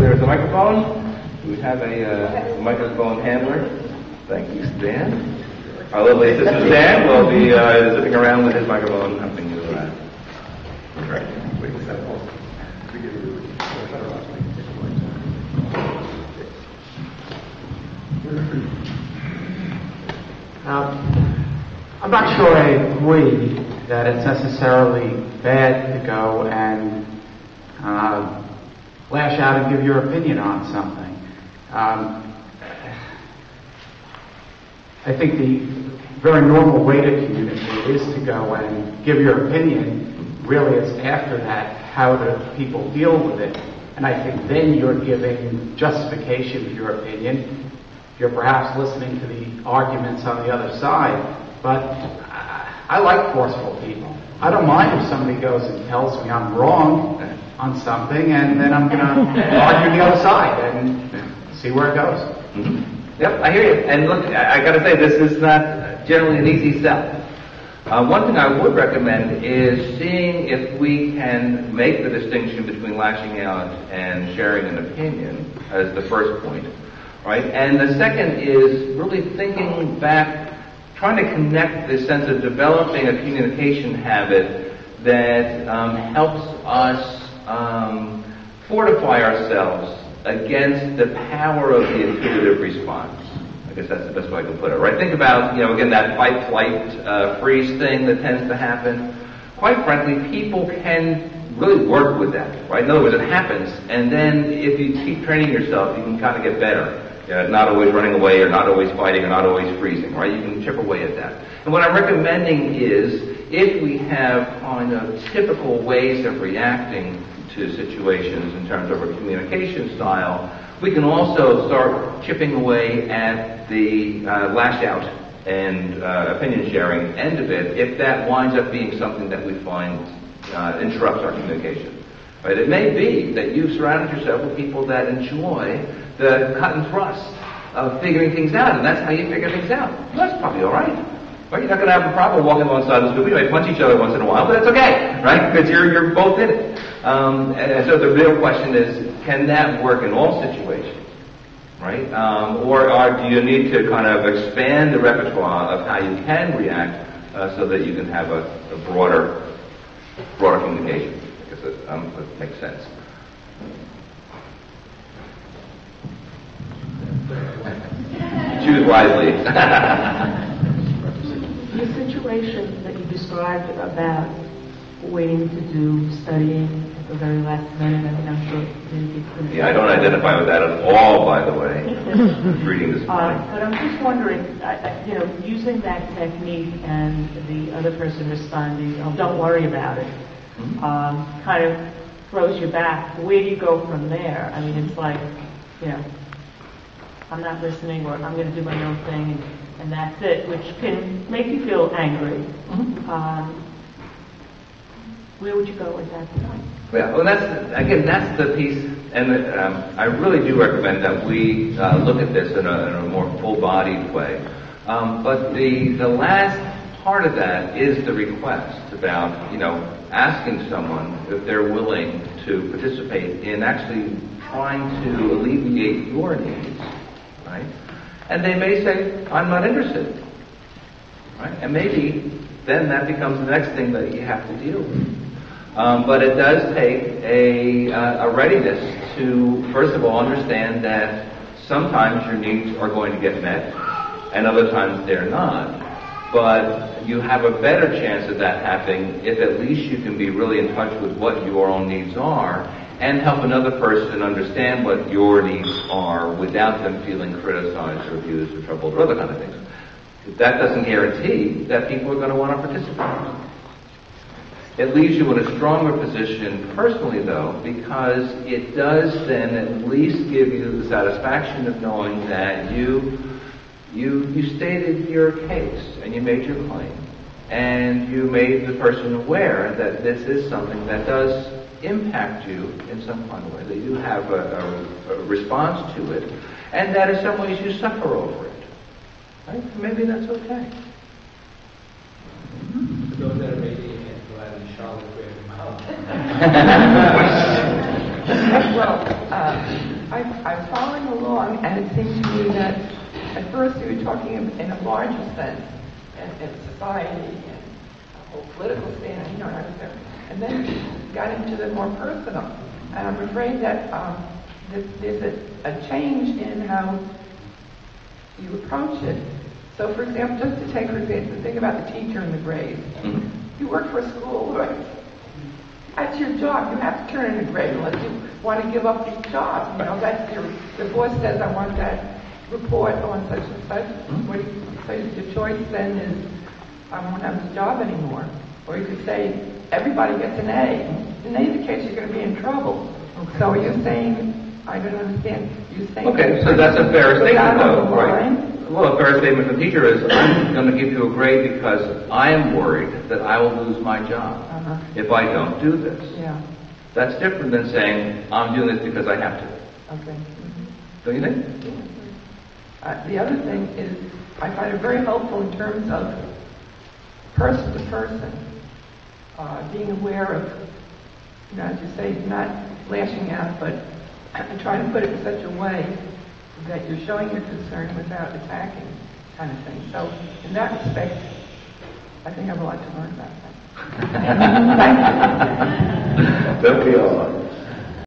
There's the microphone. We have a microphone handler. Thank you, Stan. Our lovely assistant Stan will be zipping around with his microphone, helping you around. Great. I'm not sure I agree that it's necessarily bad to go and lash out and give your opinion on something. I think the very normal way to communicate is to go and give your opinion. Really, it's after that, how do people deal with it? And I think then you're giving justification for your opinion. You're perhaps listening to the arguments on the other side. But I like forceful people. I don't mind if somebody goes and tells me I'm wrong on something, and then I'm going to argue the other side and see where it goes. Mm-hmm. Yep, I hear you. And look, I got to say, this is not generally an easy sell. One thing I would recommend is seeing if we can make the distinction between lashing out and sharing an opinion as the first point, right? And the second is really thinking back, trying to connect this sense of developing a communication habit that helps us fortify ourselves against the power of the intuitive response. I guess that's the best way I can put it, right? Think about, again, that fight, flight, freeze thing that tends to happen. Quite frankly, people can really work with that, right? In other words, it happens, and then if you keep training yourself, you can kind of get better. Not always running away, or not always fighting, or not always freezing, right? You can chip away at that. And what I'm recommending is, if we have kind of typical ways of reacting to situations in terms of our communication style, we can also start chipping away at the lash out and opinion sharing end of it, if that winds up being something that we find interrupts our communication. Right? It may be that you've surrounded yourself with people that enjoy the cut and thrust of figuring things out, and that's how you figure things out. Well, that's probably all right. Right? You're not going to have a problem walking alongside the school. You might punch each other once in a while, but that's okay, right? Because you're both in it. And so the real question is, can that work in all situations, right? Or do you need to kind of expand the repertoire of how you can react so that you can have a broader communication? I guess that makes sense. Choose wisely. The situation that you described about waiting to do studying at the very last minute, I mean, I'm sure maybe yeah, I don't identify with that at all, by the way. Reading this morning. But I'm just wondering, using that technique and the other person responding, oh, don't worry about it, kind of throws you back. Where do you go from there? I mean, it's like, I'm not listening, or I'm going to do my own thing, and that's it, which can make you feel angry. Where would you go at that point? Well, that's the piece, and I really do recommend that we look at this in a more full-bodied way. But the last part of that is the request about, asking someone if they're willing to participate in actually trying to alleviate your needs, right? And they may say, I'm not interested, right? And maybe then that becomes the next thing that you have to deal with. But it does take a readiness to, first of all, understand that sometimes your needs are going to get met, and other times they're not. But you have a better chance of that happening if at least you can be really in touch with what your own needs are and help another person understand what your needs are without them feeling criticized or abused or troubled or other kind of things. That doesn't guarantee that people are going to want to participate. It leaves you in a stronger position personally, though, because it does then at least give you the satisfaction of knowing that you stated your case and you made your claim, and you made the person aware that this is something that does impact you in some kind of way, that you have a response to it, and that in some ways you suffer over it. Right? Maybe that's okay. For those that are maybe glad in Charlotte, well, I'm following along, and it seems to me that at first you were talking in a larger sense, in society and a whole political stand, and then you got into the more personal. And I'm afraid that there's a change in how you approach it. So, for example, just to take for example, think about the teacher in the grade. You work for a school, right? That's your job. You have to turn in a grade unless you want to give up your job. That's the boss says, I want that report on such and such. So your choice then is, I won't have this job anymore. Or you could say, everybody gets an A. In any case, you're going to be in trouble. Okay. So are you saying, I don't understand, you're saying... Okay, so that's a fair statement, though, right? Line? Well, a fair statement from the teacher is, I'm going to give you a grade because I am worried that I will lose my job if I don't do this. Yeah. That's different than saying, I'm doing this because I have to. Okay. Mm-hmm. Don't you think? Yeah. The other thing is, I find it very helpful in terms of person to person, being aware of, as you say, not lashing out, but trying to put it in such a way that you're showing your concern without attacking, kind of thing. So, in that respect, I think I have a lot to learn about that. Don't we all?